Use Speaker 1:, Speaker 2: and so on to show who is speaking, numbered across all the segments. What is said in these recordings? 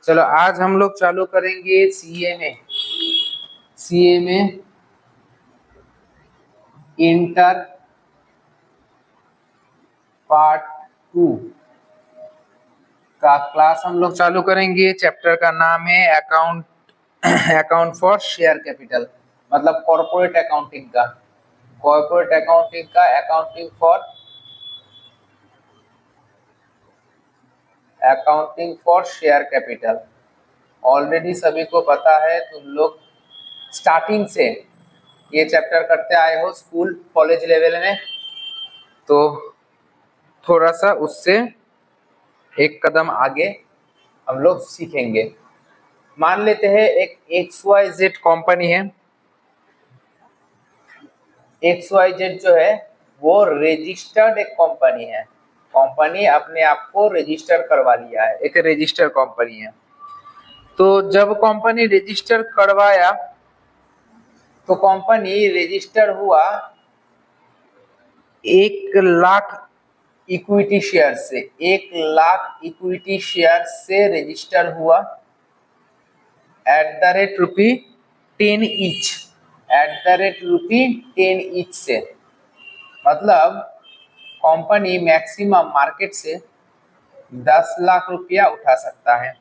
Speaker 1: चलो आज हम लोग चालू करेंगे सीए में इंटर पार्ट 2 का क्लास हम लोग चालू करेंगे। चैप्टर का नाम है अकाउंट फॉर शेयर कैपिटल, मतलब कॉर्पोरेट अकाउंटिंग का accounting for share capital. Already सभी को पता है, तुम लोग स्टार्टिंग से ये चैप्टर करते आए हो स्कूल कॉलेज लेवल में, तो थोड़ा सा उससे एक कदम आगे हम लोग सीखेंगे। मान लेते हैं एक XYZ कंपनी है। XYZ जो है वो रजिस्टर्ड एक कंपनी है। कंपनी अपने आप को रजिस्टर करवा लिया है, एक रजिस्टर कंपनी है। तो जब कंपनी रजिस्टर करवाया तो कंपनी रजिस्टर हुआ 1,00,000 इक्विटी शेयर से। 1,00,000 इक्विटी शेयर से रजिस्टर हुआ ₹10 ईच, ₹10 ईच से। मतलब कंपनी मैक्सिमम मार्केट से 10 लाख रुपया उठा सकता है।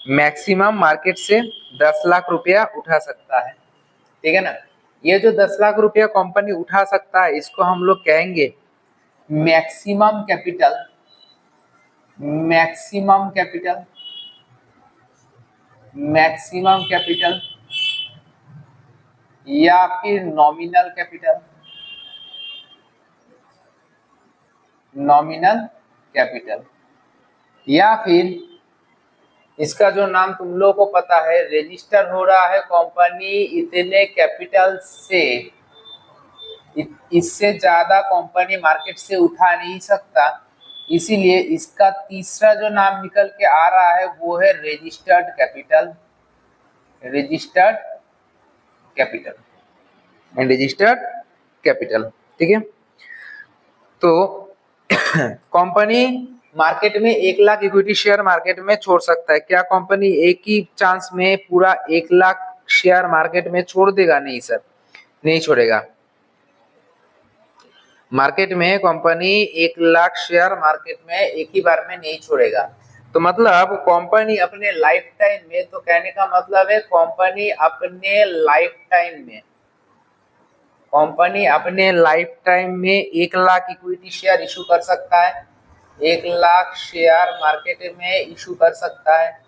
Speaker 1: मैक्सिमम मार्केट से 10 लाख रुपया उठा सकता है, ठीक है ना। ये जो 10 लाख रुपया कंपनी उठा सकता है, इसको हम लोग कहेंगे maximum capital, maximum capital, maximum capital या फिर नॉमिनल कैपिटल, नॉमिनल कैपिटल। या फिर इसका जो नाम तुम लोगों को पता है, रजिस्टर हो रहा है कंपनी इतने कैपिटल से, इससे ज्यादा कंपनी मार्केट से उठा नहीं सकता, इसीलिए इसका तीसरा जो नाम निकल के आ रहा है वो है registered capital, registered capital and registered capital, ठीक है। तो कंपनी मार्केट में 1,00,000 इक्विटी शेयर मार्केट में छोड़ सकता है। क्या कंपनी एक ही चांस में पूरा 1,00,000 शेयर मार्केट में छोड़ देगा? नहीं सर, नहीं छोड़ेगा। मार्केट में कंपनी 1,00,000 शेयर मार्केट में एक ही बार में नहीं छोड़ेगा। तो मतलब कंपनी अपने लाइफ टाइम में, तो कहने का मतलब है कंपनी अपने लाइफ टाइम में, कंपनी अपने लाइफ टाइम में 1,00,000 इक्विटी शेयर इशू कर सकता है, 1,00,000 शेयर मार्केट में इशू कर सकता है,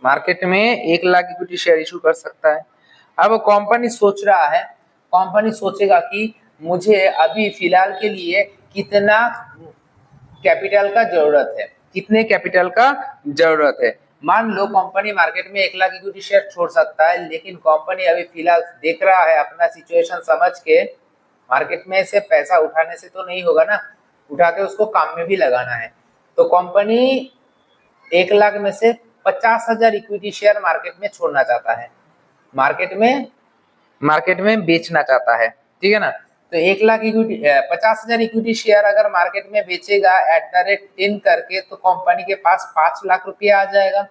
Speaker 1: मार्केट में 1,00,000 इक्विटी शेयर इशू कर सकता है। अब कंपनी सोच रहा है, कंपनी सोचेगा कि मुझे अभी फिलहाल के लिए कितना कैपिटल का जरूरत है, कितने कैपिटल का जरूरत है। मान लो कंपनी मार्केट में 1,00,000 इक्विटी शेयर छोड़ सकता है, लेकिन कंपनी अभी फिलहाल देख रहा है अपना सिचुएशन समझ के, मार्केट में से पैसा उठाने से तो नहीं होगा ना, उठा के उसको काम में भी लगाना है। तो कंपनी 1,00,000 में से 50,000 इक्विटी शेयर मार्केट में छोड़ना चाहता है, मार्केट में बेचना चाहता है, ठीक है ना। तो 1,00,000 इक्विटी 50,000 इक्विटी शेयर अगर मार्केट में बेचेगा @ 10 करके, तो कंपनी के पास 5 लाख रुपया आ जाएगा।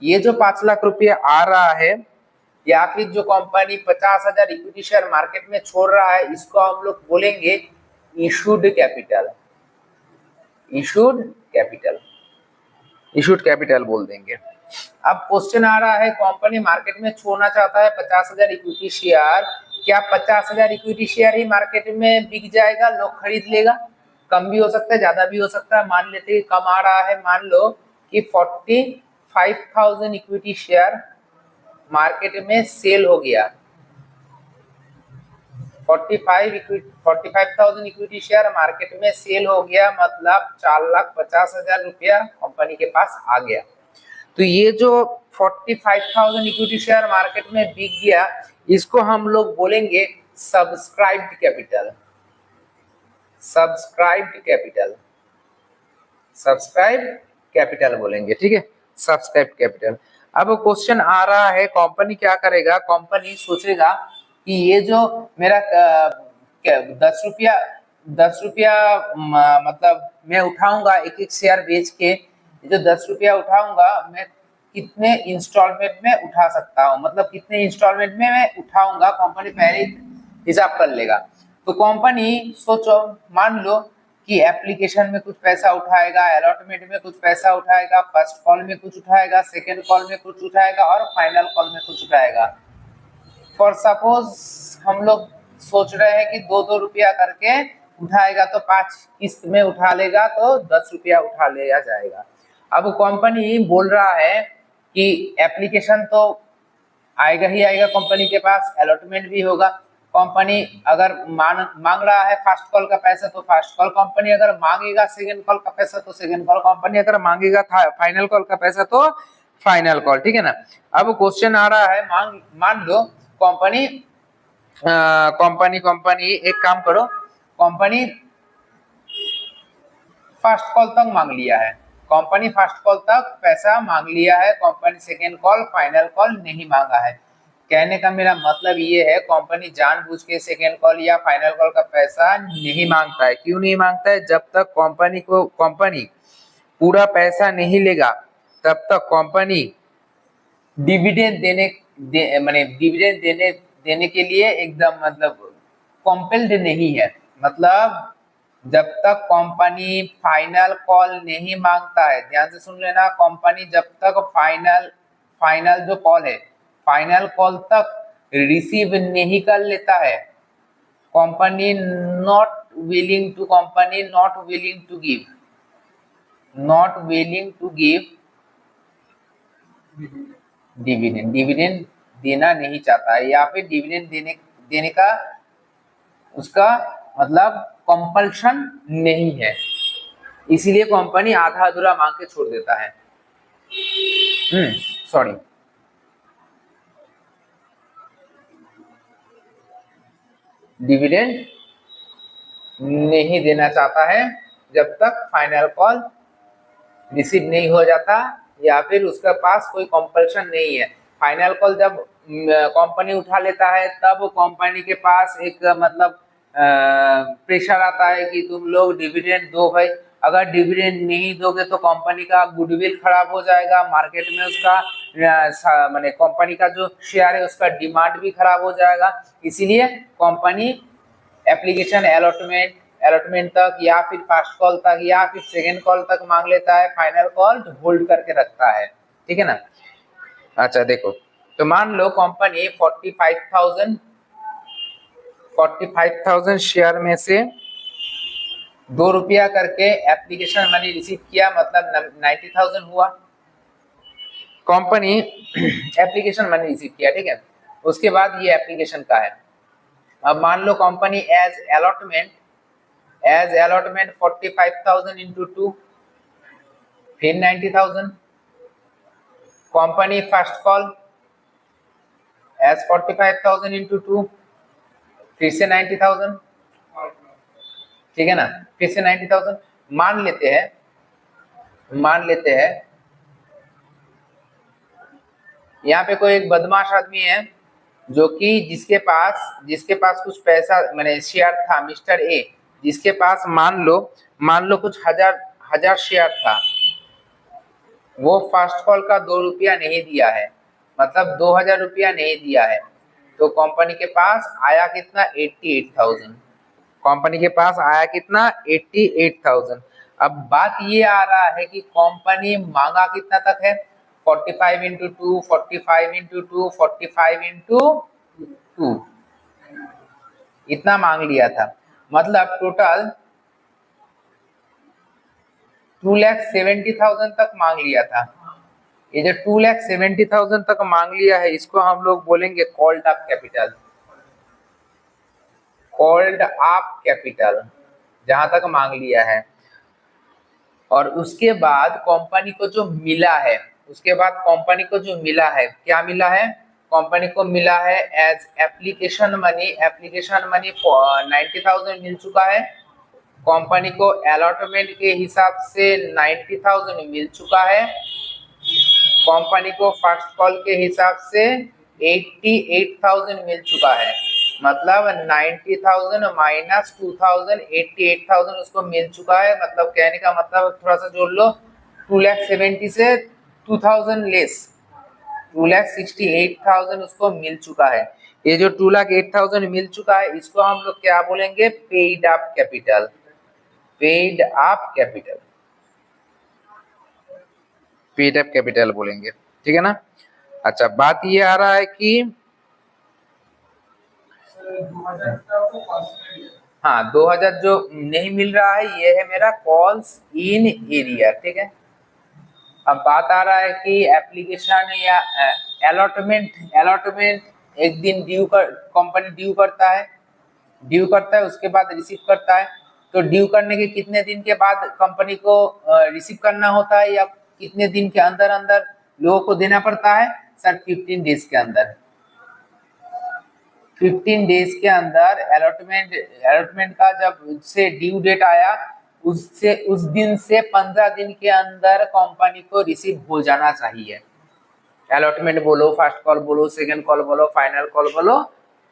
Speaker 1: ये जो 5 लाख रुपया आ रहा है, या फिर जो कंपनी 50,000 इक्विटी शेयर मार्केट में छोड़ रहा है, इसको हम लोग बोलेंगे issued capital, issued capital, issued capital बोल देंगे। अब क्वेश्चन आ रहा है, कंपनी मार्केट में छोड़ना चाहता है 50,000 इक्विटी शेयर, क्या 50,000 इक्विटी शेयर ही मार्केट में बिक जाएगा, लोग खरीद लेगा? कम भी हो सकता है, ज्यादा भी हो सकता है। मान लेते हैं कम आ रहा है, मान लो कि 45,000 इक्विटी शेयर मार्केट में सेल हो गया, 45,000 इक्विटी शेयर मार्केट में सेल हो गया, मतलब 4,50,000 रुपया कंपनी के पास आ गया। तो ये जो 45,000 इक्विटी शेयर मार्केट में बिक गया, इसको हम लोग बोलेंगे subscribed capital, subscribed capital, subscribed capital बोलेंगे, ठीक है, सब्सक्राइब्ड कैपिटल। अब मतलब आ रहा है, कंपनी क्या करेगा, कंपनी सोचेगा कि ये जो मेरा 10 रुपया मतलब मैं उठाऊंगा एक एक शेयर बेच के, जो 10 रुपया उठाऊंगा मैं कितने इंस्टॉलमेंट में उठा सकता हूँ, मतलब कितने इंस्टॉलमेंट में मैं उठाऊंगा, कंपनी पहले हिसाब कर लेगा। तो कंपनी सोचो, मान लो कि एप्लीकेशन में कुछ पैसा उठाएगा, अलॉटमेंट में कुछ पैसा उठाएगा, फर्स्ट कॉल में कुछ उठाएगा, सेकेंड कॉल में कुछ उठाएगा और फाइनल कॉल में कुछ उठाएगा। फॉर सपोज हम लोग सोच रहे हैं कि 2-2 रुपया करके उठाएगा, तो 5 किस्त में उठा लेगा तो 10 रुपया उठा लिया जाएगा। अब कंपनी बोल रहा है कि एप्लीकेशन तो आएगा ही आएगा कंपनी के पास, अलॉटमेंट भी होगा। कंपनी अगर मांग रहा है फर्स्ट कॉल का पैसा तो फर्स्ट कॉल कंपनी अगर मांगेगा, सेकंड कॉल का पैसा तो सेकंड कॉल कंपनी अगर मांगेगा, फाइनल कॉल का पैसा तो फाइनल कॉल, ठीक है ना। अब क्वेश्चन आ रहा है, मान लो कंपनी कंपनी एक काम करो, कंपनी फर्स्ट कॉल तक मांग लिया है, कंपनी फर्स्ट कॉल तक पैसा मांग लिया है, company second call final call नहीं मांगा है। कहने का मेरा मतलब ये है, कंपनी जानबूझ के सेकेंड कॉल या फाइनल कॉल का पैसा नहीं मांगता है। क्यों नहीं मांगता है? जब तक कंपनी पूरा पैसा नहीं लेगा तब तक कंपनी डिविडेंड माने डिविडेंड देने के लिए एकदम मतलब कॉम्पेल्ड नहीं है। मतलब जब तक कंपनी फाइनल कॉल नहीं मांगता है, ध्यान से सुन लेना, कंपनी जब तक फाइनल जो कॉल है, फाइनल कॉल तक रिसीव नहीं कर लेता है, company not willing to give dividend देना नहीं चाहता है, या फिर डिविडेंड देने का उसका मतलब कंपल्शन नहीं है, इसीलिए कंपनी आधा अधूरा मांग के छोड़ देता है। सॉरी, डिविडेंड नहीं देना चाहता है जब तक फाइनल कॉल रिसीव नहीं हो जाता या फिर उसके पास कोई कंपल्शन नहीं है। फाइनल कॉल जब कंपनी उठा लेता है तब कंपनी के पास एक मतलब प्रेशर आता है कि तुम लोग डिविडेंड दो भाई। अगर डिविडेंड नहीं दोगे तो कंपनी का गुडविल खराब हो जाएगा, मार्केट में उसका माने कंपनी का जो शेयर है उसका डिमांड भी खराब हो जाएगा। इसीलिए कंपनी एप्लीकेशन अलॉटमेंट तक या फिर फर्स्ट कॉल तक या फिर सेकेंड कॉल तक मांग लेता है, फाइनल कॉल होल्ड करके रखता है, ठीक है ना। अच्छा देखो, तो मान लो कंपनी 45,000 शेयर में से 2 रुपया करके एप्लीकेशन मनी रिसीव किया, मतलब 90,000 हुआ। कंपनी एप्लीकेशन मनी रिसीव किया, ठीक है। उसके बाद ये एप्लीकेशन का है। अब मान लो कंपनी एज अलॉटमेंट 45,000 इंटू 2 फिर 90,000। Company first call as 45,000 into 2 फिर से 90,000, ठीक है ना। फिर से 90,000। मान लेते हैं यहाँ पे कोई एक बदमाश आदमी है जो कि जिसके पास कुछ पैसा मैंने शेयर था, मिस्टर ए, जिसके पास मान लो कुछ हजार शेयर था, वो फर्स्ट कॉल का 2 रुपया नहीं दिया है, मतलब 2,000 रुपया नहीं दिया है। तो कंपनी के पास आया कितना? 88,000। कंपनी के पास आया कितना? 88,000। अब बात ये आ रहा है कि कंपनी मांगा कितना तक है? 45 इंटू 2, 45 इंटू 2, 45 इंटू 2, इतना मांग लिया था, मतलब टोटल 2,70,000 तक मांग लिया था। ये जो 2,70,000 तक मांग लिया है, इसको हम लोग बोलेंगे कॉल्ड अप कैपिटल, जहां तक मांग लिया है। और उसके बाद कंपनी को जो मिला है, क्या मिला है? कंपनी को मिला है एज एप्लीकेशन मनी 90,000 मिल चुका है। कंपनी को अलॉटमेंट के हिसाब से 90,000 मिल चुका है। कंपनी को फर्स्ट कॉल के हिसाब से 88,000 मिल चुका है, मतलब 90,000 माइनस 2,000, 88,000 उसको मिल चुका है। मतलब कहने का मतलब थोड़ा सा जोड़ लो, 2,70,000 से 2,000 लेस 2,68,000 उसको मिल चुका है। ये जो 2,08,000 मिल चुका है इसको हम लोग क्या बोलेंगे, paid up capital, paid up capital, paid up capital बोलेंगे, ठीक है ना। अच्छा, बात ये आ रहा है कि हाँ 2,000 जो नहीं मिल रहा है ये है मेरा कॉल्स इन एरिया, ठीक है। अब बात आ रहा है कि एप्लीकेशन या अलॉटमेंट एक दिन कंपनी ड्यू करता है उसके बाद रिसीव करता है। तो ड्यू करने के कितने दिन के बाद कंपनी को रिसीव करना होता है या कितने दिन के अंदर अंदर लोगों को देना पड़ता है सर? 15 डेज के अंदर, 15 डेज के अंदर अलॉटमेंट का जब से ड्यू डेट आया उससे उस दिन से 15 दिन के अंदर कंपनी को रिसीव हो जाना चाहिए। अलॉटमेंट बोलो, फर्स्ट कॉल बोलो, सेकंड कॉल बोलो, फाइनल कॉल बोलो,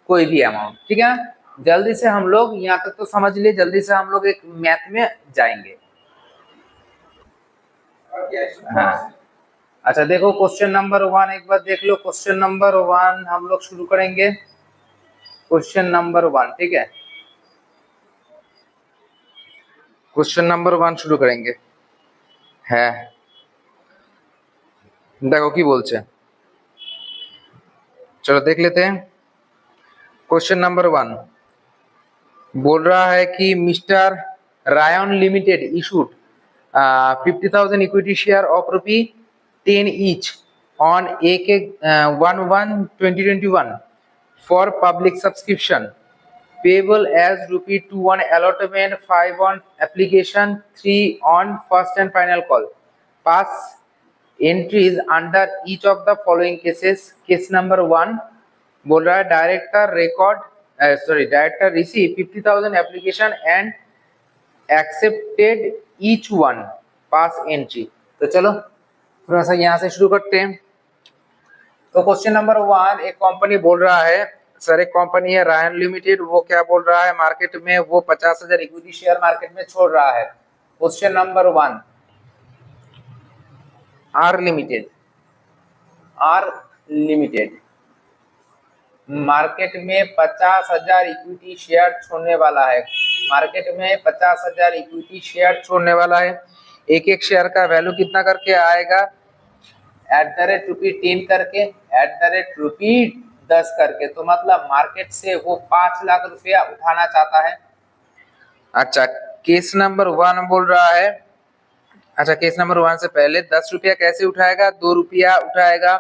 Speaker 1: कोई भी अमाउंट, ठीक है। जल्दी से हम लोग यहाँ तक तो समझ लिए, जल्दी से हम लोग एक मैथ में जाएंगे। हाँ अच्छा देखो क्वेश्चन नंबर 1 एक बार देख लो। क्वेश्चन नंबर 1 हम लोग शुरू करेंगे। क्वेश्चन नंबर 1, ठीक है, क्वेश्चन नंबर 1 शुरू करेंगे। है देखो की बोलছে, चलो देख लेते हैं। क्वेश्चन नंबर 1 बोल रहा है कि mister Ryan limited issued 50,000 equity share of ₹10 each on AK 1/1/2021 for public subscription payable as ₹2 on allotment, 5 on application, 3 on first and final call. Pass entries under each of the following cases. Case number 1 बोल रहा है director receive 50,000 application and accepted each one, pass entry. तो चलो थोड़ा सा यहाँ से शुरू करते हैं। तो क्वेश्चन नंबर 1 एक कंपनी बोल रहा है, सर एक कंपनी है रायन लिमिटेड, वो क्या बोल रहा है मार्केट में वो 50,000 इक्विटी शेयर मार्केट में छोड़ रहा है। Question number 1 R limited market में 50,000 इक्विटी शेयर छोड़ने वाला है। मार्केट में 50,000 इक्विटी शेयर छोड़ने वाला है। एक एक शेयर का वैल्यू कितना करके आएगा, ₹10 करके, ₹10 करके। तो मतलब मार्केट से वो 5 लाख रुपया उठाना चाहता है। अच्छा केस नंबर 1 बोल रहा है, अच्छा केस नंबर 1 से पहले 10 रुपया कैसे उठाएगा, 2 रुपया उठाएगा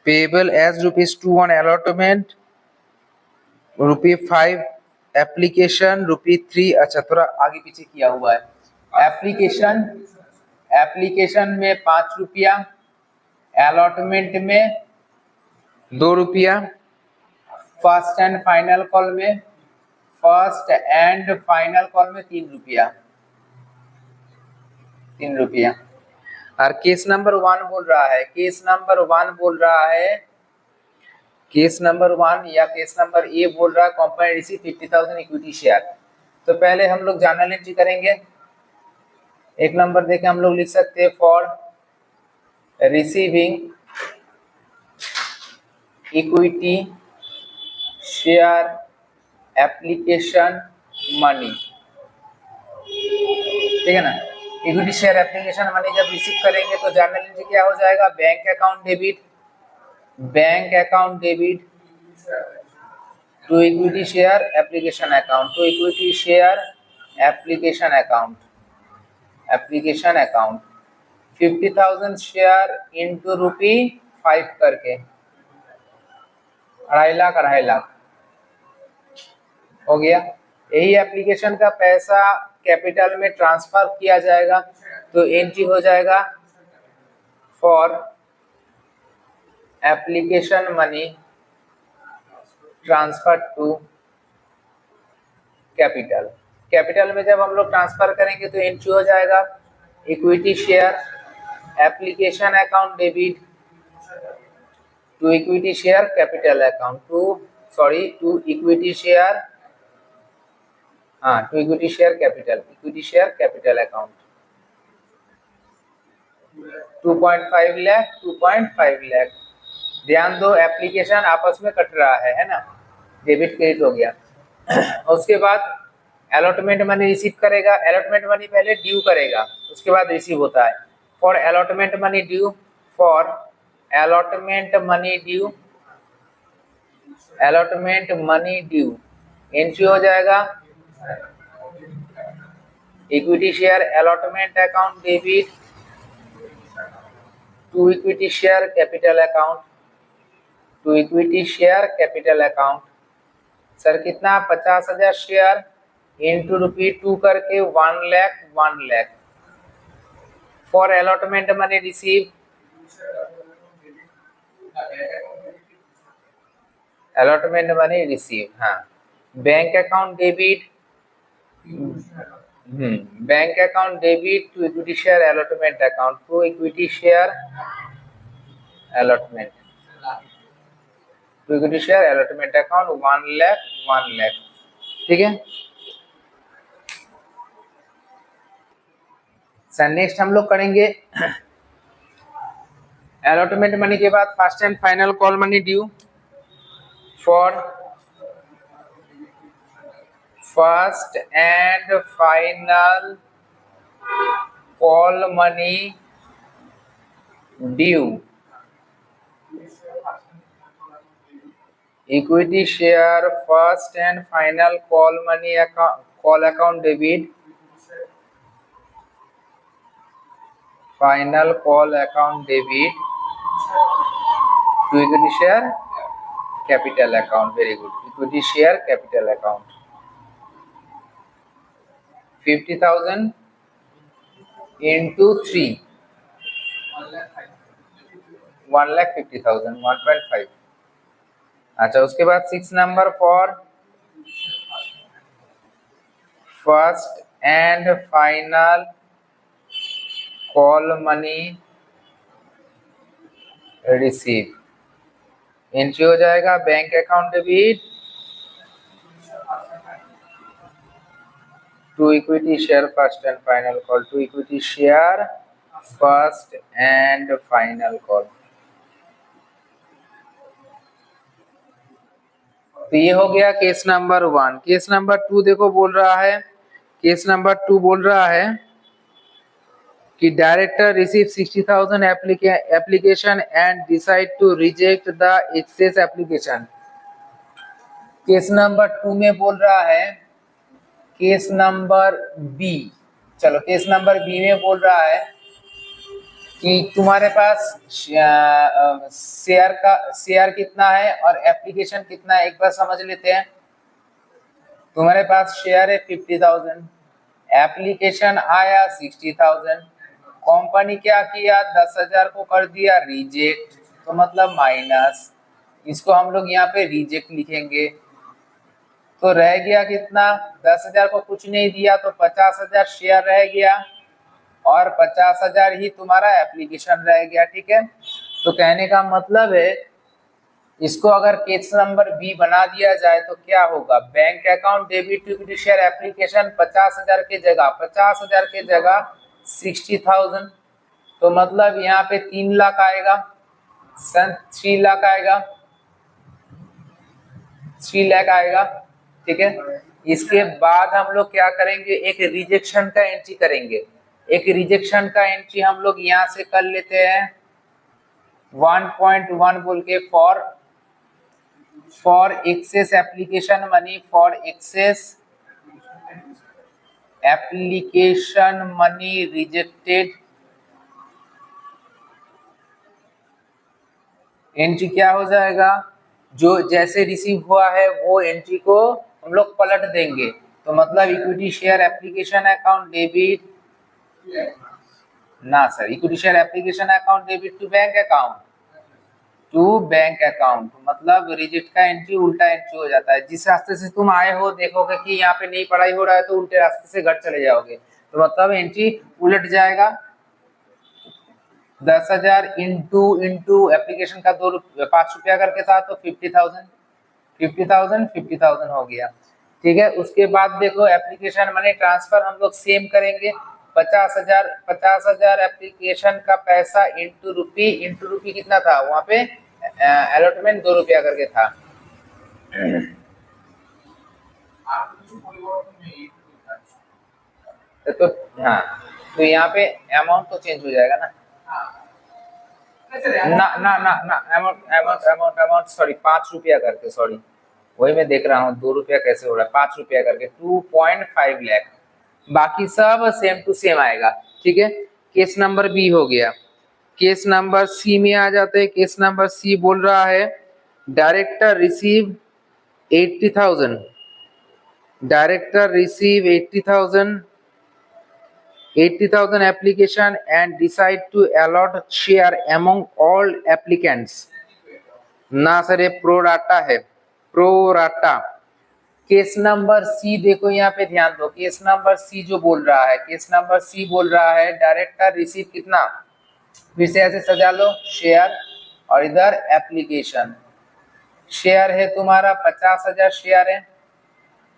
Speaker 1: payable as ₹2 on allotment, ₹5 application, ₹3। अच्छा थोड़ा आगे पीछे किया हुआ है। एप्लीकेशन में 5 रुपया, अलॉटमेंट में 2 रुपया, फर्स्ट एंड फाइनल कॉल में 3 रुपया, 3 रुपया। और केस नंबर 1 बोल रहा है, केस नंबर 1 या केस नंबर ए बोल रहा है कंपनी रिसीव 50,000 इक्विटी शेयर। तो पहले हम लोग जर्नल एंट्री करेंगे। एक नंबर देखे हम लोग लिख सकते हैं for receiving equity share application money, ठीक है ना। इक्विटी शेयर एप्लीकेशन मनी जब रिसीव करेंगे तो जर्नल एंट्री क्या हो जाएगा, bank account debit to equity share application account 50,000 share into ₹5 करके 2.5 लाख हो गया। यही एप्लीकेशन का पैसा कैपिटल में ट्रांसफर किया जाएगा। तो एंट्री हो जाएगा for application money transfer to capital में जब हम लोग ट्रांसफर करेंगे तो एंट्री हो जाएगा equity share application account debit to equity share capital account to equity share हाँ, to equity share capital, equity share capital account 2.5 lakh, 2.5 lakh. ध्यान दो, एप्लीकेशन आपस में कट रहा है ना, डेबिट क्रेडिट हो गया। उसके बाद अलॉटमेंट मनी रिसीव करेगा, अलॉटमेंट मनी पहले ड्यू करेगा, उसके बाद रिसीव होता है। For allotment money due, for allotment money due, allotment money due entry हो जाएगा equity share allotment account debit to equity share capital account, to equity share capital account. Sir कितना, 50,000 share into ₹2 करके 1 lakh, 1 lakh. For allotment money receive, allotment money receive, हाँ। Bank account debit, bank account debit to equity share allotment account, to equity share allotment, to equity share allotment account 1 lakh, 1 lakh. ठीक है sir. Next हम लोग करेंगे allotment money के बाद first and final call money due, for first and final call money due, equity share first and final call money call account debit, final call account debit to equity share capital account. Very good, equity share capital account 50,000 into 3, 1,50,000, 1.5। अच्छा, उसके बाद 6 number for first and final call money receive entry हो जाएगा bank account debit to equity share first and final call, to equity share first and final call. तो ये हो गया case number 1। Case number 2 देखो बोल रहा है, केस नंबर 2 बोल रहा है कि director receive 60,000 application and decide to reject the excess application. Case number 2 में बोल रहा है, केस नंबर बी, चलो केस नंबर बी में बोल रहा है कि तुम्हारे पास शेयर कितना है और एप्लीकेशन कितना है, एक बार समझ लेते हैं। तुम्हारे पास शेयर है 50,000, एप्लीकेशन आया 60,000, कंपनी क्या किया, 10,000 को कर दिया रिजेक्ट, तो मतलब माइनस, इसको हम लोग यहाँ पे रिजेक्ट लिखेंगे। तो रह गया कितना, 10,000 को कुछ नहीं दिया तो 50,000 शेयर रह गया और 50,000 ही तुम्हारा एप्लीकेशन रह गया। ठीक है, तो कहने का मतलब है इसको अगर केस नंबर बी बना दिया जाए तो क्या होगा, bank account debit to equity share application 50,000 के जगह 50,000 के जगह 60,000, तो मतलब यहाँ पे 3 लाख आएगा, 3 लाख आएगा, 3 लाख आएगा। ठीक है, इसके बाद हम लोग क्या करेंगे, एक रिजेक्शन का एंट्री करेंगे। एक रिजेक्शन का एंट्री हम लोग यहाँ से कर लेते हैं 1.1 बोल के, for excess application money, for excess application money rejected. Entry क्या हो जाएगा, जो जैसे रिसीव हुआ है वो एंट्री को हम लोग पलट देंगे, तो मतलब equity share application account debit, ना sir, equity share application account debit to bank account, to bank account, मतलब रिजिट का एंट्री उल्टा एंट्री हो जाता है। जिस रास्ते से तुम आए हो देखोगे कि यहाँ पे नहीं पढ़ाई हो रहा है तो उल्टे रास्ते से घर चले जाओगे, तो मतलब एंट्री उलट जाएगा। 10,000 इंटू एप्लीकेशन का 5 रुपया करके था तो 50,000 हो गया। ठीक है। उसके बाद देखो एप्लीकेशन मनी ट्रांसफर हम लोग सेम करेंगे, 50,000 एप्लीकेशन का पैसा इंटू रुपी कितना था वहां पे, अलॉटमेंट 2 रुपया करके था। तो हाँ, तो यहाँ पे अमाउंट तो चेंज हो जाएगा ना, ना ना ना ना, अमाउंट सॉरी 5 रुपया करके, सॉरी वही मैं देख रहा हूँ 2 रुपया कैसे हो रहा है, 5 रुपया करके 2.5 लाख, बाकी सब सेम टू सेम आएगा। ठीक है, केस नंबर बी हो गया। केस नंबर सी में आ जाते हैं। केस नंबर सी बोल रहा है director receive 80,000, director receive 80,000 application and decide to allot share among all applicants। ना सर ये प्रोराटा है, प्रोराटा। केस नंबर सी देखो यहाँ पे ध्यान दो, केस नंबर सी जो बोल रहा है, केस नंबर सी बोल रहा है डायरेक्टर रिसीव कितना, फिर से ऐसे सजा लो, शेयर और इधर एप्लीकेशन। शेयर है तुम्हारा 50,000 शेयर है,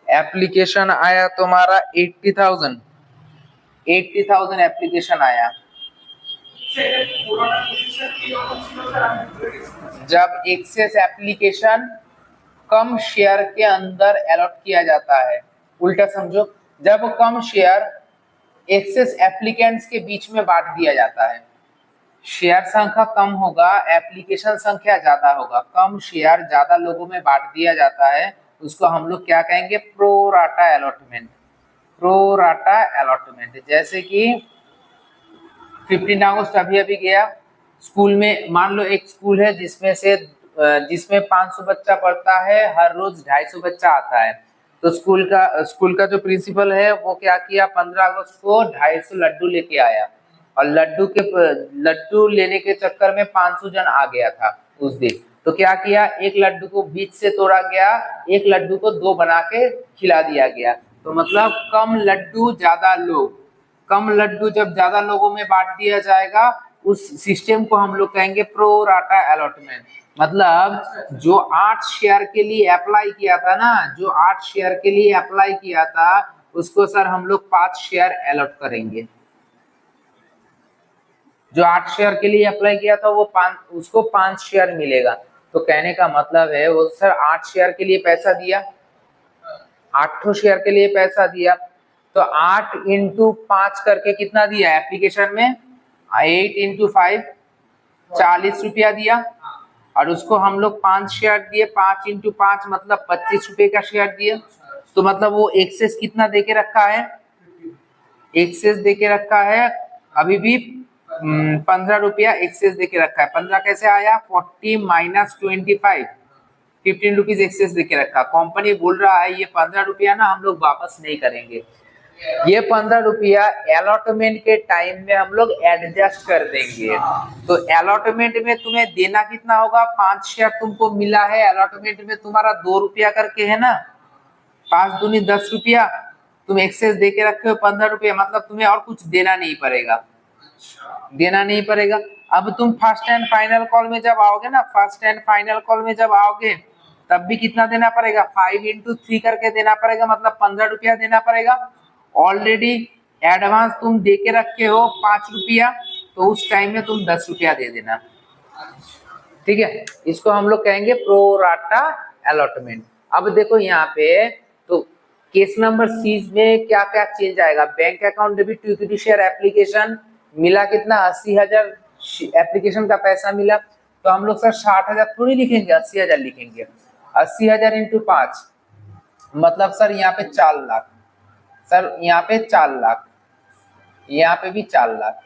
Speaker 1: एप्लीकेशन आया तुम्हारा 80,000 एप्लीकेशन आया। जब एक्सेस एप्लीकेशन कम शेयर के अंदर अलॉट किया जाता है, उल्टा समझो, जब कम शेयर एक्सेस एप्लीकेंट्स के बीच में बांट दिया जाता है, शेयर संख्या कम होगा, एप्लीकेशन संख्या ज्यादा होगा, कम शेयर ज्यादा लोगों में बांट दिया जाता है, उसको हम लोग क्या कहेंगे, प्रोराटा अलॉटमेंट। प्रोराटा अलॉटमेंट, जैसे कि 15 अगस्त अभी अभी गया, स्कूल में मान लो एक स्कूल है जिसमें 500 बच्चा पढ़ता है, हर रोज 250 बच्चा आता है, तो स्कूल का जो प्रिंसिपल है वो क्या किया, 15 अगस्त को 250 लड्डू लेके आया, और लड्डू लेने के चक्कर में 500 जन आ गया था उस दिन, तो क्या किया, एक लड्डू को बीच से तोड़ा गया, एक लड्डू को 2 बना के खिला दिया गया, तो मतलब कम लड्डू ज्यादा लोग, कम लड्डू जब ज्यादा लोगों में बांट दिया जाएगा, उस सिस्टम को हम लोग कहेंगे प्रोराटा अलॉटमेंट। मतलब जो 8 शेयर के लिए अप्लाई किया था ना, जो 8 शेयर के लिए अप्लाई किया था, उसको सर हम लोग 5 शेयर अलॉट करेंगे। जो 8 शेयर के लिए अप्लाई किया था वो उसको 5 शेयर मिलेगा। तो कहने का मतलब है वो सर 8 शेयर के लिए पैसा दिया, 8 शेयर के लिए पैसा दिया, तो 8 इंटू 5 करके कितना दिया एप्लीकेशन में, 8 इंटू 5 40 रुपया दिया, और उसको हम लोग 5 शेयर दिए, 5 इंटू 5 मतलब 25 रुपए का शेयर दिया, तो मतलब वो एक्सेस कितना देके रखा है, एक्सेस देके रखा है अभी भी 15 रुपया एक्सेस देके रखा है। 15 कैसे आया, 40 माइनस 25, 15 रुपीज एक्सेस देके रखा। कंपनी बोल रहा है ये 15 रुपया ना हम लोग वापस नहीं करेंगे, ये 15 रुपया अलॉटमेंट के टाइम में हम लोग एडजस्ट कर देंगे। तो अलॉटमेंट में तुम्हें देना कितना होगा, 5 शेयर तुमको मिला है, अलॉटमेंट में तुम्हारा 2 रुपया करके है ना, 5 दूनी 10 रुपया, तुम एक्सेस दे के रखे हो 15 रुपया, मतलब तुम्हें और कुछ देना नहीं पड़ेगा, देना नहीं पड़ेगा। अब तुम फर्स्ट एंड फाइनल कॉल में जब आओगे ना, फर्स्ट एंड फाइनल कॉल में जब आओगे तब भी कितना देना पड़ेगा, 5 इंटू 3 करके देना पड़ेगा, मतलब 15 रुपया देना पड़ेगा। ऑलरेडी एडवांस तुम दे के रखे हो 5 रुपया, तो उस टाइम में तुम 10 रुपया दे देना। ठीक है, इसको हम लोग कहेंगे प्रोराटा अलॉटमेंट। अब देखो यहाँ पे तो केस नंबर सी में क्या क्या चेंज आएगा, bank account debit to equity share application मिला कितना, 80,000 एप्लीकेशन का पैसा मिला, तो हम लोग सर 60,000 थोड़ी लिखेंगे, 80,000 लिखेंगे। 80,000 इंटू 5 मतलब सर यहाँ पे 4 लाख, सर यहाँ पे 4 लाख, यहाँ पे भी 4 लाख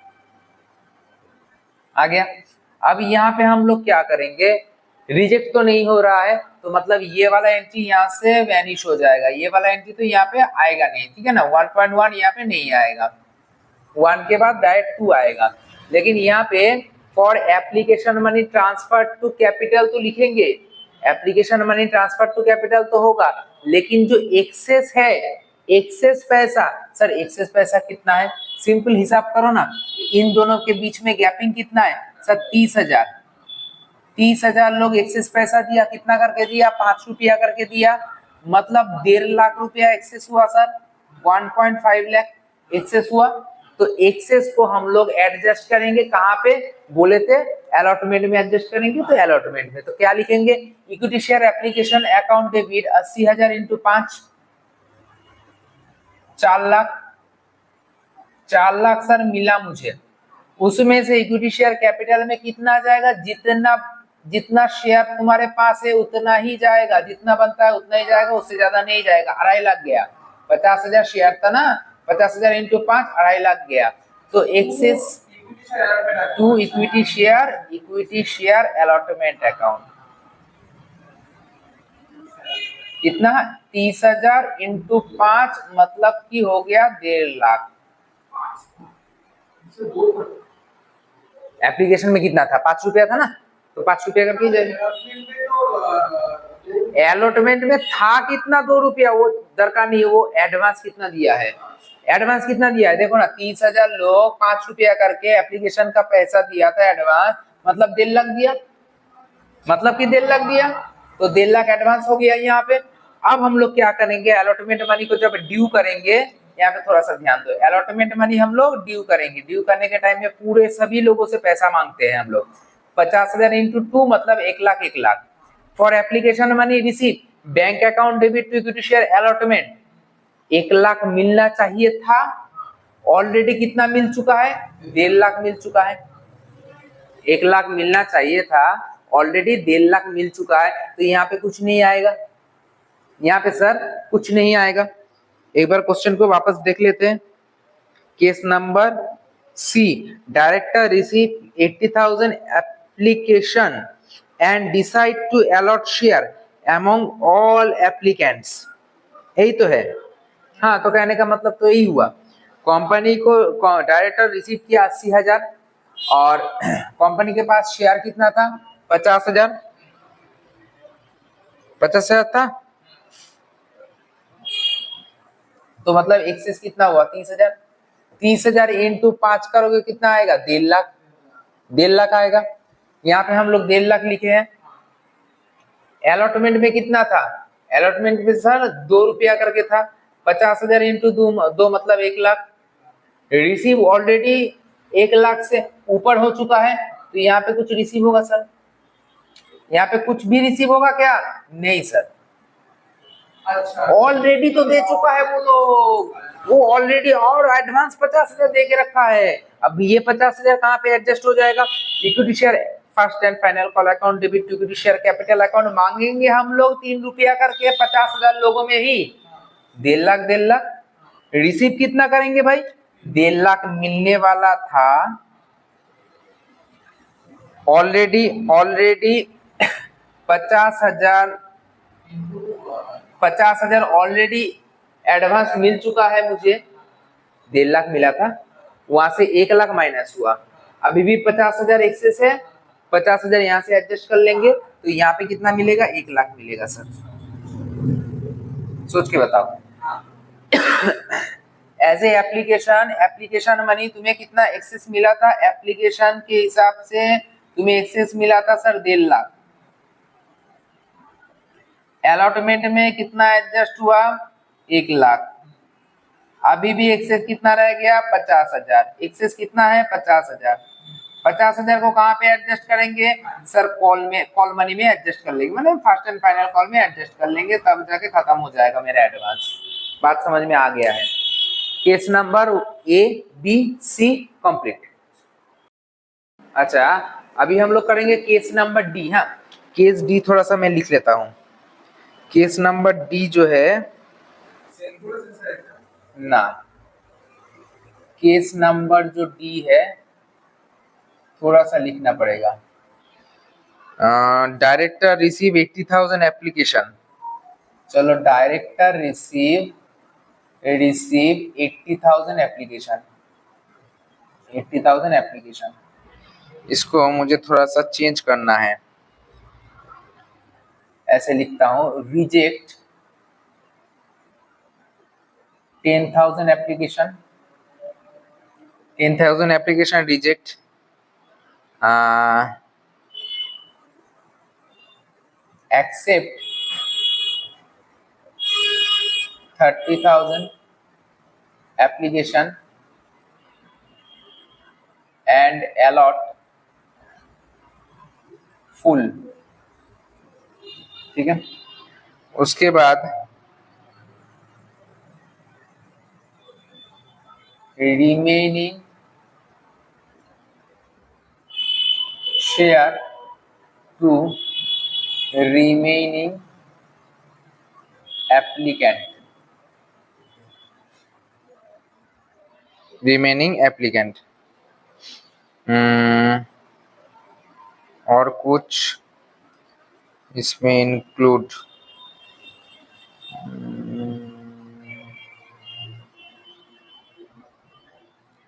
Speaker 1: आ गया। अब यहाँ पे हम लोग क्या करेंगे, रिजेक्ट तो नहीं हो रहा है, तो मतलब ये वाला एंट्री यहाँ से वैनिश हो जाएगा, ये वाला एंट्री तो यहाँ पे आएगा नहीं, ठीक है ना, 1.1 यहाँ पे नहीं आएगा, 1 के बाद डायरेक्ट 2 आएगा, लेकिन यहाँ पे for application money transfer to capital तो लिखेंगे, application money transfer to capital तो होगा, लेकिन जो एक्सेस है, एक्सेस पैसा, सर एक्सेस पैसा कितना है, सिंपल हिसाब करो ना, इन दोनों के बीच में गैपिंग कितना है सर, 30,000 लोग एक्सेस पैसा दिया, कितना करके दिया, 5 रुपया करके दिया, मतलब 1.5 लाख रुपया एक्सेस हुआ सर, 1.5 लाख एक्सेस हुआ। तो एक्सेस को हम लोग एडजस्ट करेंगे कहाँ पे, बोले थे अलॉटमेंट में एडजस्ट करेंगे, तो अलॉटमेंट में तो क्या लिखेंगे, equity share application account debit 80,000 into 5, 4 lakh. 4 lakh sir मिला मुझे, उसमें से इक्विटी शेयर कैपिटल में कितना जाएगा, जितना जितना शेयर तुम्हारे पास है उतना ही जाएगा, जितना बनता है उतना ही जाएगा, उससे ज्यादा नहीं जाएगा। 2.5 लाख गया, 50,000 शेयर था ना, 50,000 इंटू 5 2.5 लाख गया। तो excess to equity share allotment account कितना, 30,000 इंटू 5 मतलब कि हो गया 1.5 लाख। एप्लीकेशन में कितना था, 5 रुपया था ना, तो 5 रुपया करके जाएगा। अलॉटमेंट में था कितना, 2 रुपया, वो दरकार नहीं है, वो एडवांस कितना दिया है, एडवांस कितना दिया है देखो ना, 30,000 लोग 5 रुपया करके एप्लीकेशन का पैसा दिया था एडवांस, मतलब 1.5 लाख दिया, मतलब कि 1.5 लाख दिया, तो 1.5 लाख एडवांस हो गया यहाँ पे। अब हम लोग क्या करेंगे, अलॉटमेंट मनी को जब ड्यू करेंगे, यहाँ पे थोड़ा सा ध्यान दो, अलॉटमेंट मनी हम लोग ड्यू करेंगे, ड्यू करने के टाइम में पूरे सभी लोगों से पैसा मांगते हैं हम लोग, 50,000 इंटू 2 मतलब 1 lakh, 1 lakh. For application money receive bank account debit to equity share allotment, 1 lakh मिलना चाहिए था, ऑलरेडी कितना मिल चुका है, 1.5 लाख मिल चुका है। 1 लाख मिलना चाहिए था, ऑलरेडी 1.5 लाख मिल चुका है, तो यहाँ पे कुछ नहीं आएगा, यहाँ पे सर कुछ नहीं आएगा। एक बार क्वेश्चन को वापस देख लेते हैं। Case number C, director receive 80,000 application and decide to allot share among all applicants, यही तो है। हाँ, तो कहने का मतलब तो यही हुआ, कंपनी को डायरेक्टर रिसीव किया 80,000 और कंपनी के पास शेयर कितना था, 50,000, 50,000 था, तो मतलब एक्सेस कितना हुआ, 30,000। 30,000 इंटू 5 करोगे कितना आएगा, 1.5 लाख, 1.5 लाख आएगा। यहाँ पे हम लोग 1.5 लाख लिखे हैं। अलॉटमेंट में कितना था, अलॉटमेंट में सर 2 रुपया करके था, 50,000 इंटू 2 मतलब 1 लाख। रिसीव ऑलरेडी 1 लाख से ऊपर हो चुका है, तो यहाँ पे कुछ रिसीव होगा सर, यहाँ पे कुछ भी रिसीव होगा क्या, नहीं सर, ऑलरेडी तो दे चुका है वो लोग, वो ऑलरेडी और एडवांस 50,000 दे के रखा है। अब ये 50,000 कहाँ पे एडजस्ट हो जाएगा, equity share first and final call account debit to equity share capital account मांगेंगे हम लोग 3 रुपया करके 50,000 लोगों में ही, 1.5 लाख, 1.5 लाख। रिसीव कितना करेंगे भाई, 1.5 लाख मिलने वाला था, ऑलरेडी 50,000 ऑलरेडी एडवांस मिल चुका है मुझे, 1.5 लाख मिला था, वहां से 1 लाख माइनस हुआ, अभी भी 50,000 एक्सेस है, 50,000 यहाँ से एडजस्ट कर लेंगे, तो यहाँ पे कितना मिलेगा, 1 लाख मिलेगा सर, सोच के बताओ। एज ए एप्लीकेशन मनी तुम्हें कितना एक्सेस मिला था, एप्लीकेशन के हिसाब से तुम्हें एक्सेस मिला था सर 1.5 लाख। अलॉटमेंट में कितना एडजस्ट हुआ, 1 लाख। अभी भी एक्सेस कितना रह गया, 50,000। एक्सेस कितना है, 50,000। 50,000 को कहाँ पे एडजस्ट करेंगे सर, कॉल मनी में एडजस्ट कर लेंगे, मतलब फर्स्ट एंड फाइनल कॉल में एडजस्ट कर लेंगे, तब जाके खत्म हो जाएगा मेरा एडवांस। बात समझ में आ गया है। Case number A B C complete. अच्छा, अभी हम लोग करेंगे केस नंबर डी। हाँ, केस डी थोड़ा सा मैं लिख लेता हूँ। केस नंबर डी जो है ना, केस नंबर जो डी है थोड़ा सा लिखना पड़ेगा। डायरेक्टर रिसीव 80,000 एप्लीकेशन, चलो डायरेक्टर रिसीव 80,000 एप्लीकेशन, 80,000 एप्लीकेशन, इसको मुझे थोड़ा सा चेंज करना है, ऐसे लिखता हूँ, reject 10,000 application, 10,000 application reject, accept 30,000 application and allot full, ठीक है। उसके बाद remaining share to remaining applicant, remaining applicant। और कुछ इसमें इंक्लूड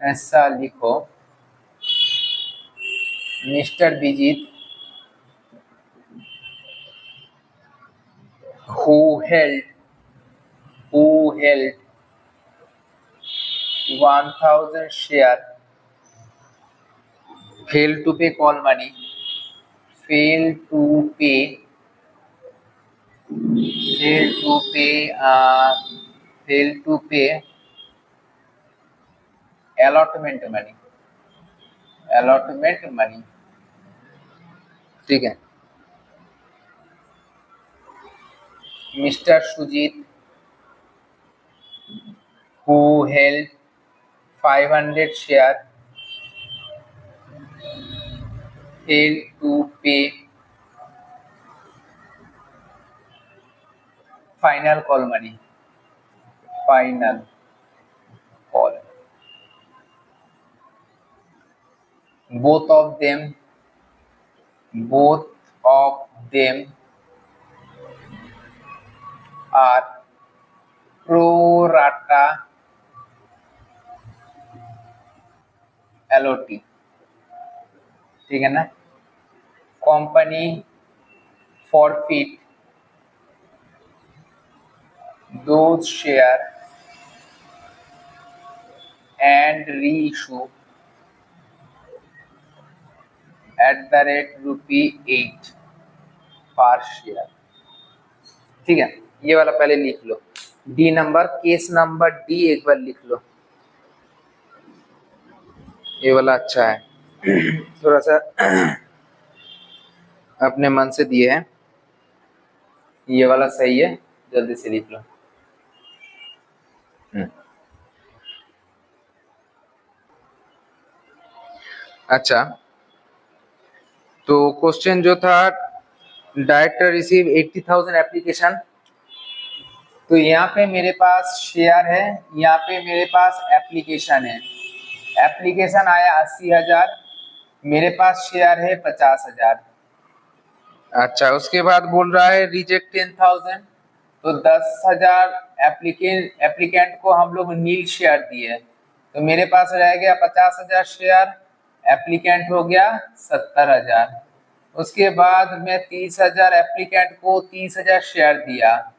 Speaker 1: ऐसा लिखो, mister Vijith who held 1000 share failed to pay call money, failed to pay allotment money, ठीक है। Mister Sujit who held 500 share failed to pay final call money, final call, both of them are pro rata LOT, ठीक है ना। Company forfeit those share and reissue at the rate ₹8 per share, ठीक है। ये वाला पहले लिख लो, D number, case number D एक बार लिख लो, ये वाला अच्छा है, थोड़ा सा अपने मन से दिए हैं, ये वाला सही है, जल्दी से लिख लो। अच्छा, तो क्वेश्चन जो था, डायरेक्टर रिसीव 80,000 एप्लीकेशन, तो यहाँ पे मेरे पास शेयर है, यहाँ पे मेरे पास एप्लीकेशन है, एप्लीकेशन आया 80,000, मेरे पास शेयर है 50,000। अच्छा, उसके बाद बोल रहा है रिजेक्ट 10,000, तो 10,000 एप्लीकेंट को हम लोग नील शेयर दिए, तो मेरे पास रह गया 50,000 शेयर, एप्लीकेंट हो गया 70,000। उसके बाद मैं 30,000 एप्लीकेंट को 30,000 शेयर दिया,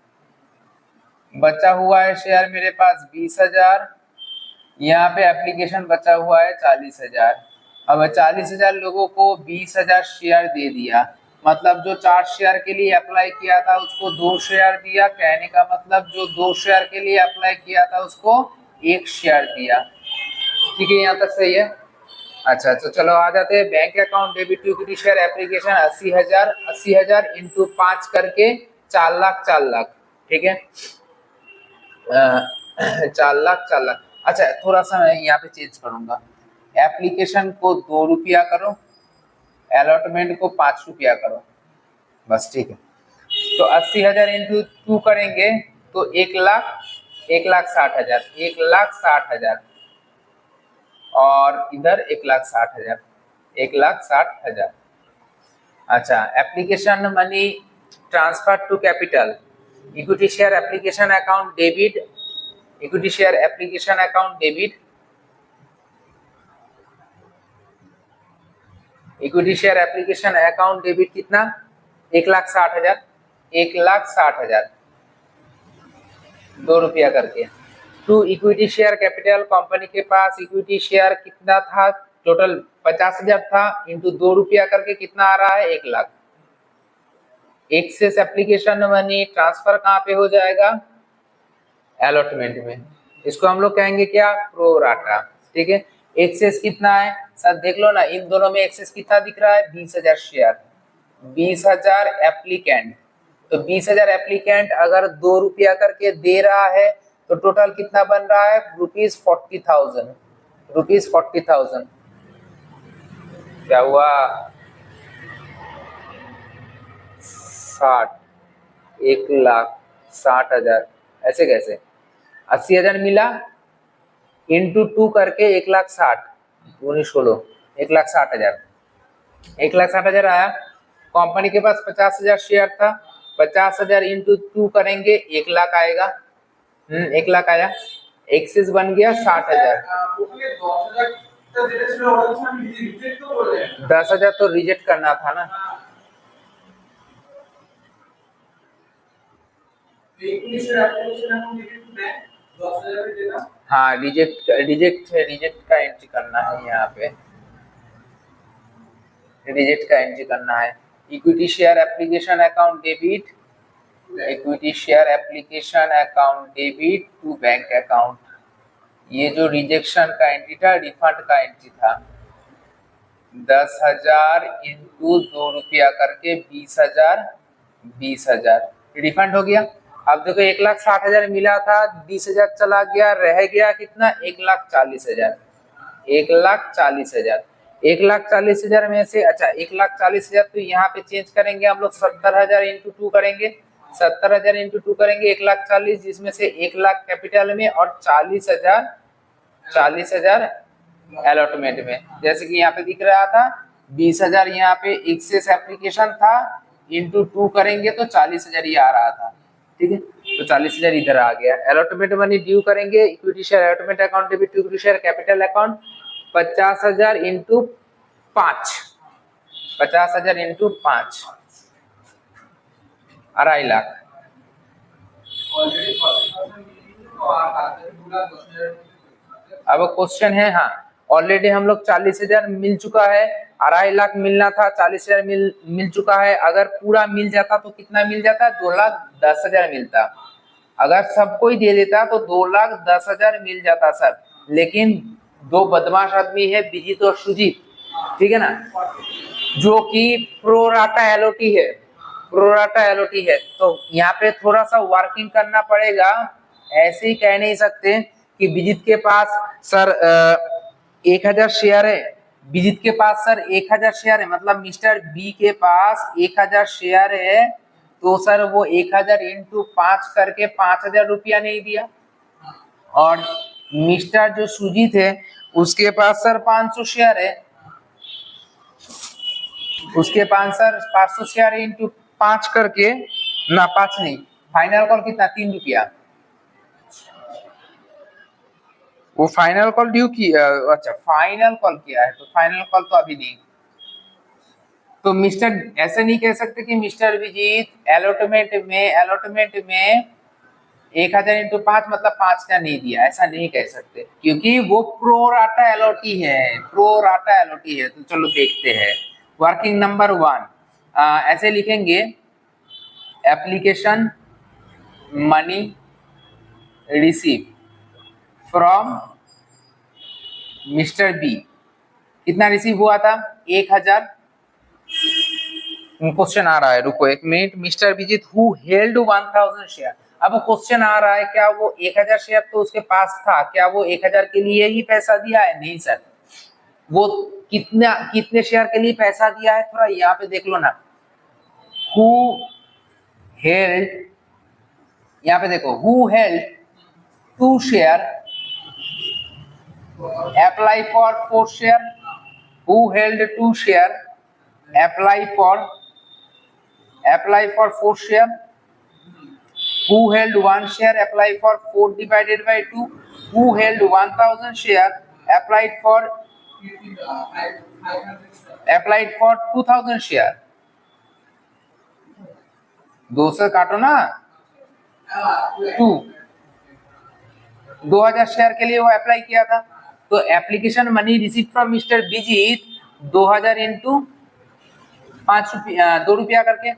Speaker 1: बचा हुआ है शेयर मेरे पास 20,000, यहाँ पे एप्लीकेशन बचा हुआ है 40,000। अब 40,000 लोगों को 20,000 शेयर दे दिया, मतलब जो 4 शेयर के लिए अप्लाई किया था उसको 2 शेयर दिया, कहने का मतलब जो 2 शेयर के लिए अप्लाई किया था उसको 1 शेयर दिया, ठीक है, यहाँ तक सही है। अच्छा, तो चलो आ जाते हैं bank account debit to equity share application 80,000 into 5 करके 4 लाख, ठीक है, 4 लाख। अच्छा, थोड़ा सा मैं यहाँ पे चेंज करूंगा, एप्लीकेशन को 2 रुपया करो, अलॉटमेंट को 5 रुपया करो, बस, ठीक है। तो 80,000 इंटू 2 करेंगे तो 1,60,000 और इधर 1,60,000। अच्छा, application money transfer to capital, equity share application account debit, equity share application account debit, equity share application account debit कितना, 1,60,000 2 रुपया करके, to equity share capital, company के पास इक्विटी शेयर कितना था, टोटल 50,000 था, इंटू 2 रुपया करके कितना आ रहा है, 1 लाख। एक्सेस एप्लीकेशन मनी ट्रांसफर कहाँ पे हो जाएगा, अलॉटमेंट में। इसको हम लोग कहेंगे क्या, प्रोराटा। ठीक है, एक्सेस कितना है सर, देख लो ना, इन दोनों में एक्सेस कितना दिख रहा है, 20,000 शेयर, 20,000 एप्लीकेंट। तो 20,000 एप्लीकेंट अगर 2 रुपया करके दे रहा है तो टोटल कितना बन रहा है, ₹40,000, ₹40,000। क्या हुआ, 60, 1,60,000, ऐसे कैसे, 80,000 मिला इंटू 2 करके 1,60,000, 16, 1,60,000, 1,60,000 आया। कंपनी के पास 50,000 शेयर था, 50,000 इंटू 2 करेंगे 1,00,000 आएगा। 1,00,000 आया, एक्सेस बन गया 60,000। 10,000 तो रिजेक्ट करना था ना, हाँ रिजेक्ट रिजेक्ट का एंट्री करना है, यहाँ पे रिजेक्ट का एंट्री करना है। Equity share application account debit, equity share application account debit to bank account. ये जो रिजेक्शन का एंट्री था, रिफंड का एंट्री था। 10,000 इंटू 2 रुपया करके 20,000, 20,000 रिफंड हो गया। अब देखो 1,60,000 मिला था, 20,000 चला गया, रह गया कितना, 1,40,000, 1,40,000, 1,40,000 में से, अच्छा 1,40,000 तो यहाँ पे चेंज करेंगे हम लोग, 70,000 इंटू 2 करेंगे, 70,000 इंटू 2 करेंगे 1,40,000, जिसमें से 1,00,000 कैपिटल में और 40,000 अलॉटमेंट में। जैसे कि यहाँ पे दिख रहा था 20,000 यहाँ पे एक्सेस एप्लीकेशन था, इंटू 2 करेंगे तो 40,000 ही आ रहा था। ठीक है, तो 40,000 इधर आ गया। अलॉटमेंट मनी ड्यू करेंगे, equity share allotment account debit to equity share capital account, 50,000 into 5, 50,000 into 5, 2,50,000। अब क्वेश्चन है, हाँ ऑलरेडी हम लोग 40,000 मिल चुका है, 2,50,000 मिलना था, 40,000 मिल चुका है। अगर पूरा मिल जाता तो कितना मिल जाता, 2,10,000 मिलता। अगर सबको ही दे देता तो 2,10,000 मिल जाता सर, लेकिन दो बदमाश आदमी है, विजित और सुजीत, ठीक है ना, जो कि प्रोराटा एलओटी है, प्रोराटा एलओटी है। तो यहाँ पे थोड़ा सा वर्किंग करना पड़ेगा, ऐसे ही कह नहीं सकते कि विजित के पास सर 1,000 शेयर है, विजित के पास सर 1,000 शेयर है, मतलब मिस्टर बी के पास 1,000 शेयर है, तो सर वो 1,000 इंटू 5 करके 5,000 रुपया नहीं दिया। और मिस्टर जो सुजीत है उसके पास सर 500 शेयर है, उसके पास सर 500 शेयर इंटू 5 करके, ना 5 नहीं, फाइनल कॉल कितना, 3 रुपया। वो फाइनल कॉल ड्यू की, अच्छा फाइनल कॉल किया है, तो फाइनल कॉल तो अभी नहीं। तो मिस्टर, ऐसे नहीं कह सकते कि मिस्टर विजीत अलॉटमेंट में 1,000 इंटू 5 मतलब 5,000 नहीं दिया, ऐसा नहीं कह सकते, क्योंकि वो प्रोराटा एलओटी है, प्रोराटा एलओटी है। तो चलो देखते हैं वर्किंग नंबर 1, ऐसे लिखेंगे, application money receive from mister B. कितना रिसीव हुआ था, 1,000। क्वेश्चन आ रहा है, रुको एक minute, mister Vijit who held 1,000 share. अब क्वेश्चन आ रहा है, क्या वो 1,000 शेयर तो उसके पास था, क्या वो 1,000 के लिए ही पैसा दिया है, नहीं सर, वो कितने शेयर के लिए पैसा दिया है, थोड़ा यहाँ पे देख लो ना, हु हेल्ड, यहाँ पे देखो, who held 2 share apply for 4 share, who held 2 share apply for 4 share, who held 1 share apply for 4 divided by 2, who held 1,000 share applied for 2,000 share। 2 से काटो ना, 2,000 शेयर के लिए वो अप्लाई किया था। तो application money receive from mister Vijit 2,000 into 5 रुपया, 2 रुपया करके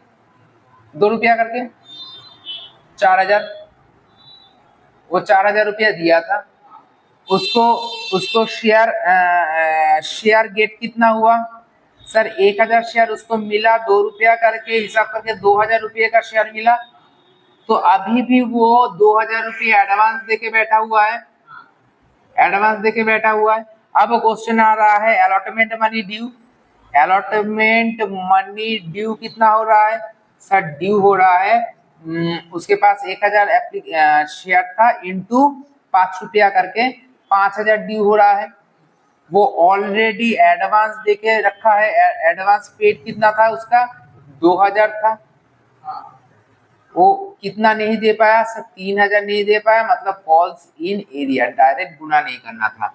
Speaker 1: 4,000, वो 4,000 रुपया दिया था, उसको उसको शेयर गेट कितना हुआ सर, 1,000 शेयर उसको मिला, 2 रुपया करके हिसाब करके 2,000 रुपये का शेयर मिला। तो अभी भी वो 2,000 रुपये एडवांस देके बैठा हुआ है, एडवांस देके बैठा हुआ है। अब क्वेश्चन आ रहा है allotment money due, allotment money due कितना हो रहा है सर, ड्यू हो रहा है उसके पास 1,000 शेयर था इंटू 5 रुपया करके 5,000 ड्यू हो रहा है। वो ऑलरेडी एडवांस देके रखा है, एडवांस पेड कितना था उसका 2,000 था, वो कितना नहीं दे पाया सर, 3,000 नहीं दे पाया, मतलब कॉल्स इन एरिया, डायरेक्ट गुना नहीं करना था,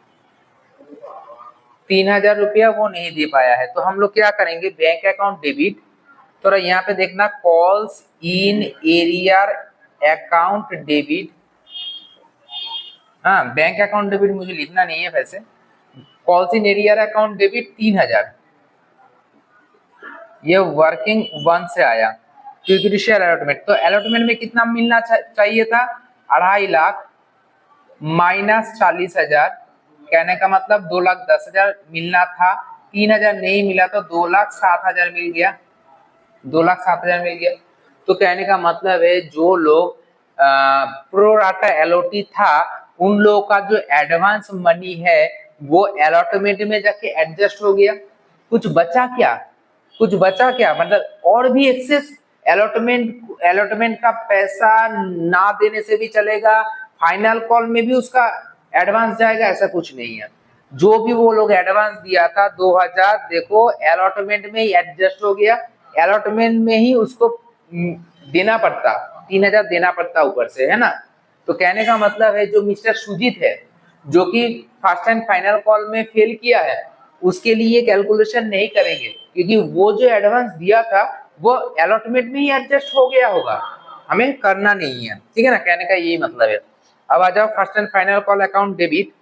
Speaker 1: 3,000 रुपया वो नहीं दे पाया है। तो हम लोग क्या करेंगे, बैंक अकाउंट डेबिट, तो यहाँ पे देखना calls in area account debit, हाँ बैंक अकाउंट डेबिट मुझे लिखना नहीं है वैसे, calls in area account debit 3,000, ये वर्किंग वन से आया, इक्विटी शेयर अलॉटमेंट। तो अलॉटमेंट में कितना मिलना चाहिए था, 2.5 लाख माइनस 40,000, कहने का मतलब 2,10,000 मिलना था, 3,000 नहीं मिला तो 2,07,000 मिल गया, 2,07,000 मिल गया। तो कहने का मतलब है जो लोग प्रो राटा एलओटी था उन लोगों का जो एडवांस मनी है वो अलॉटमेंट में जाके एडजस्ट हो गया, कुछ बचा क्या, कुछ बचा क्या, मतलब और भी एक्सेस अलॉटमेंट का पैसा ना देने से भी चलेगा, फाइनल कॉल में भी उसका एडवांस जाएगा, ऐसा कुछ नहीं है। जो भी वो लोग एडवांस दिया था 2,000, देखो अलॉटमेंट में ही एडजस्ट हो गया, अलॉटमेंट में ही उसको देना पड़ता, 3,000 देना पड़ता ऊपर से, है ना। तो कहने का मतलब है जो मिस्टर सुजीत है जो कि फर्स्ट एंड फाइनल कॉल में फेल किया है, उसके लिए कैलकुलेशन नहीं करेंगे क्योंकि वो जो एडवांस दिया था वो अलॉटमेंट में ही एडजस्ट हो गया होगा, हमें करना नहीं है, ठीक है ना, कहने का यही मतलब है। अब आ जाओ first and final call account debit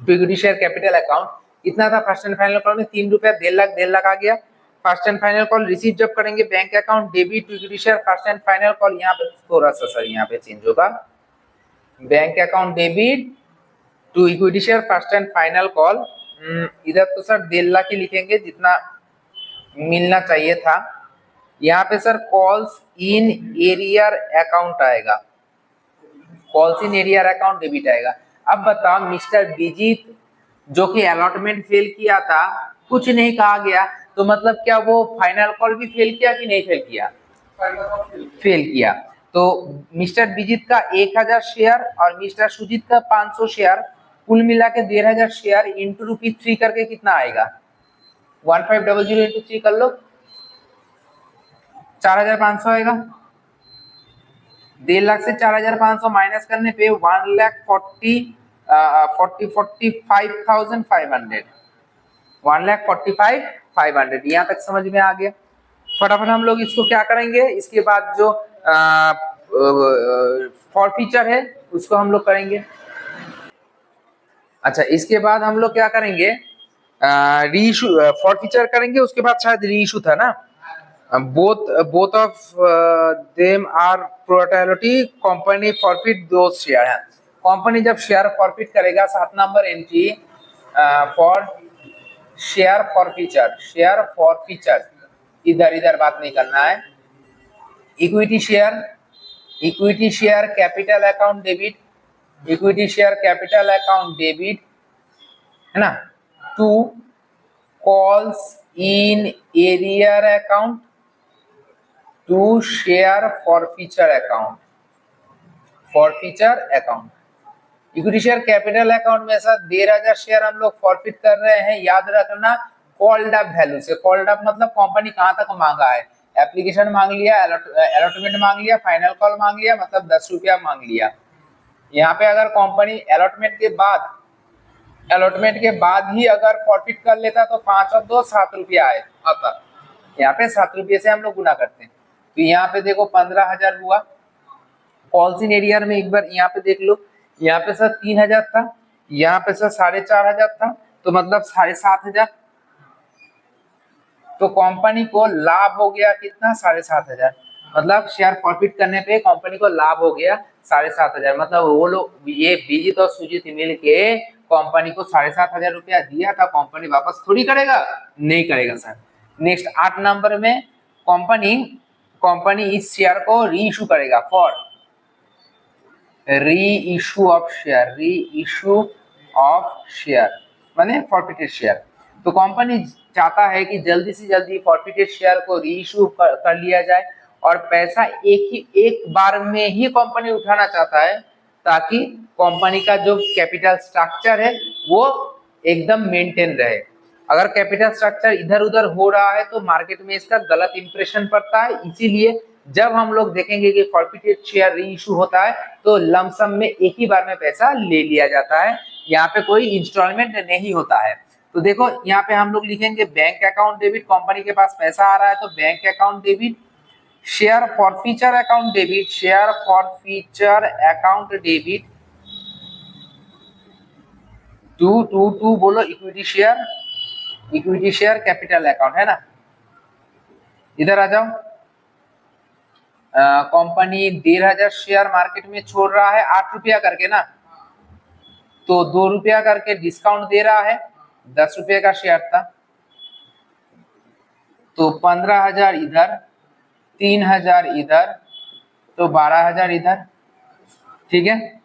Speaker 1: to equity share capital account, कितना था फर्स्ट एंड फाइनल कॉल में 3 रुपया, 1.5 लाख आ गया। First and final call receive जब करेंगे bank account debit to equity share first and final call, यहाँ पे थोड़ा सा सर यहाँ पे चेंज होगा, bank account debit to equity share first and final call, इधर तो सर 1.5 लाख ही लिखेंगे जितना मिलना चाहिए था, यहाँ पे sir calls in arrear account आएगा, calls in arrear account debit आएगा। अब बताओ मिस्टर विजीत जो कि अलॉटमेंट फेल किया था, कुछ नहीं कहा गया, तो मतलब क्या वो फाइनल कॉल भी फेल किया कि नहीं फेल किया, फेल किया। तो मिस्टर विजीत का 1,000 शेयर और मिस्टर सुजीत का 500 शेयर, कुल मिला के 1,500 शेयर इंटू ₹3 करके कितना आएगा, 1500 इंटू 3 कर लो, 4,500 आएगा। 1.5 लाख से 4,500 माइनस करने पे 1,45,500, 1,45,500, यहाँ तक समझ में आ गया। फटाफट हम लोग इसको क्या करेंगे, इसके बाद जो फॉरफीचर है उसको हम लोग करेंगे। अच्छा इसके बाद हम लोग क्या करेंगे, रीइशू फॉरफीचर करेंगे, उसके बाद शायद रीइशू था ना, both of them are probability company forfeit दो शेयर है, कंपनी जब शेयर फॉरफिट करेगा 7 नंबर entry for share forfeiture, share forfeiture इधर इधर बात नहीं करना है, equity share capital account debit, equity share capital account debit है ना, to calls in arrear account to share forfeiture account, forfeiture account, equity share capital account में sir 1,500 share हम लोग फॉरफिट कर रहे हैं, याद रखना कॉल्ड अप वैल्यू से, कॉल्ड अप मतलब कंपनी कहां तक मांगा है, एप्लीकेशन मांग लिया, अलॉटमेंट मांग लिया, फाइनल कॉल मांग लिया, मतलब 10 रुपया मांग लिया। यहाँ पे अगर कंपनी अलॉटमेंट के बाद ही अगर प्रॉफिट कर लेता तो 5 और 2 7 रुपया आए आता, यहाँ पे 7 रुपये से हम लोग गुना करते हैं, तो यहाँ पे देखो 15,000 हुआ, कॉल्स इन एरियर में एक बार यहाँ पे देख लो, यहाँ पे सर 3,000 था, यहाँ पे सर 4,500 था, तो मतलब 7,500, तो कंपनी को लाभ हो गया कितना 7,500, मतलब शेयर प्रॉफिट करने पे कंपनी को लाभ हो गया 7,500, मतलब वो लोग, ये बीजित और सुजीत मिल के कंपनी को 7,500 रुपया दिया था, कंपनी वापस थोड़ी करेगा, नहीं करेगा सर। नेक्स्ट 8 नंबर में कंपनी इस शेयर को री इशू करेगा फॉर री इशू ऑफ शेयर माने फॉरफिटेड शेयर। तो कंपनी चाहता है कि जल्दी से जल्दी फॉरफिटेड शेयर को री इशू कर लिया जाए, और पैसा एक बार में ही कंपनी उठाना चाहता है, ताकि कंपनी का जो कैपिटल स्ट्रक्चर है वो एकदम मेंटेन रहे। अगर कैपिटल स्ट्रक्चर इधर उधर हो रहा है तो मार्केट में इसका गलत इंप्रेशन पड़ता है। इसीलिए जब हम लोग देखेंगे कि फॉरफिटेड शेयर री इशू होता है तो लमसम में एक ही बार में पैसा ले लिया जाता है, यहाँ पे कोई इंस्टॉलमेंट नहीं होता है। तो देखो यहाँ पे हम लोग लिखेंगे बैंक अकाउंट डेबिट, कंपनी के पास पैसा आ रहा है तो bank account debit, share forfeiture account debit, share forfeiture account debit to बोलो इक्विटी शेयर कैपिटल अकाउंट, है ना। इधर आ जाओ, कंपनी 1,500 शेयर मार्केट में छोड़ रहा है 8 रुपया करके ना, तो 2 रुपया करके डिस्काउंट दे रहा है, 10 रुपये का शेयर था, तो 15,000 इधर, 3,000 इधर, तो 12,000 इधर, ठीक है।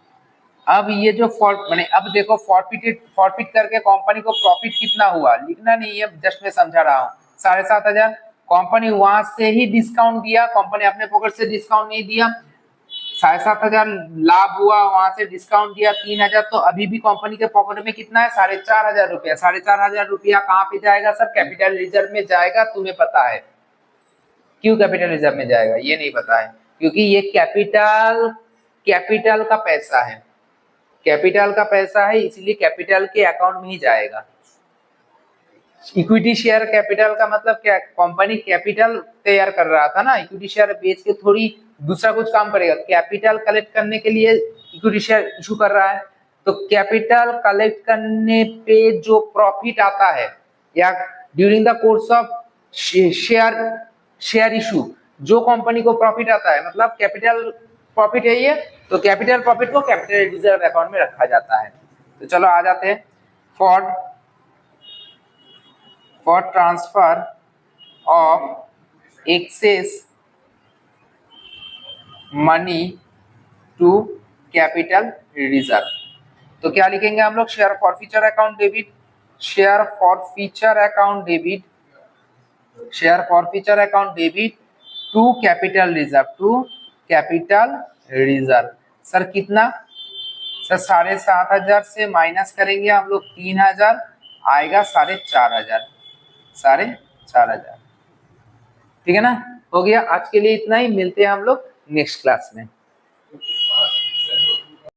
Speaker 1: अब ये जो मैंने अब देखो फॉरफिट करके कंपनी को प्रॉफिट कितना हुआ लिखना नहीं है, जस्ट मैं समझा रहा हूँ। 7,500 कंपनी वहां से ही डिस्काउंट दिया, कंपनी अपने पॉकेट से डिस्काउंट नहीं दिया। 7,500 लाभ हुआ, वहां से डिस्काउंट दिया 3,000, तो अभी भी कंपनी के पॉकेट में कितना है 4,500 रुपया। 4,500 रुपया कहाँ पे जाएगा सर? कैपिटल रिजर्व में जाएगा। तुम्हें पता है क्यों कैपिटल रिजर्व में जाएगा? ये नहीं पता है, क्योंकि ये कैपिटल का पैसा है, कैपिटल का पैसा है, इसलिए कैपिटल के अकाउंट में ही जाएगा। इक्विटी शेयर कैपिटल का मतलब क्या? कंपनी कैपिटल तैयार कर रहा था ना, इक्विटी शेयर बेच के थोड़ी दूसरा कुछ काम करेगा। कैपिटल कलेक्ट करने के लिए इक्विटी शेयर इशू कर रहा है, तो कैपिटल कलेक्ट करने पे जो प्रॉफिट आता है या during the course of share issue जो कंपनी को प्रॉफिट आता है, मतलब कैपिटल प्रॉफिट है ये, तो कैपिटल प्रॉफिट को कैपिटल रिजर्व अकाउंट में रखा जाता है। तो चलो आ जाते हैं, for transfer of excess money to capital reserve. तो क्या लिखेंगे हम लोग? Share forfeiture account debit, share forfeiture account debit, share forfeiture account debit to capital reserve. Sir कितना? सर 7,500 से माइनस करेंगे हम लोग 3,000, आएगा 4,500। ठीक है ना? हो गया। आज के लिए इतना ही, मिलते हैं हम लोग नेक्स्ट क्लास में।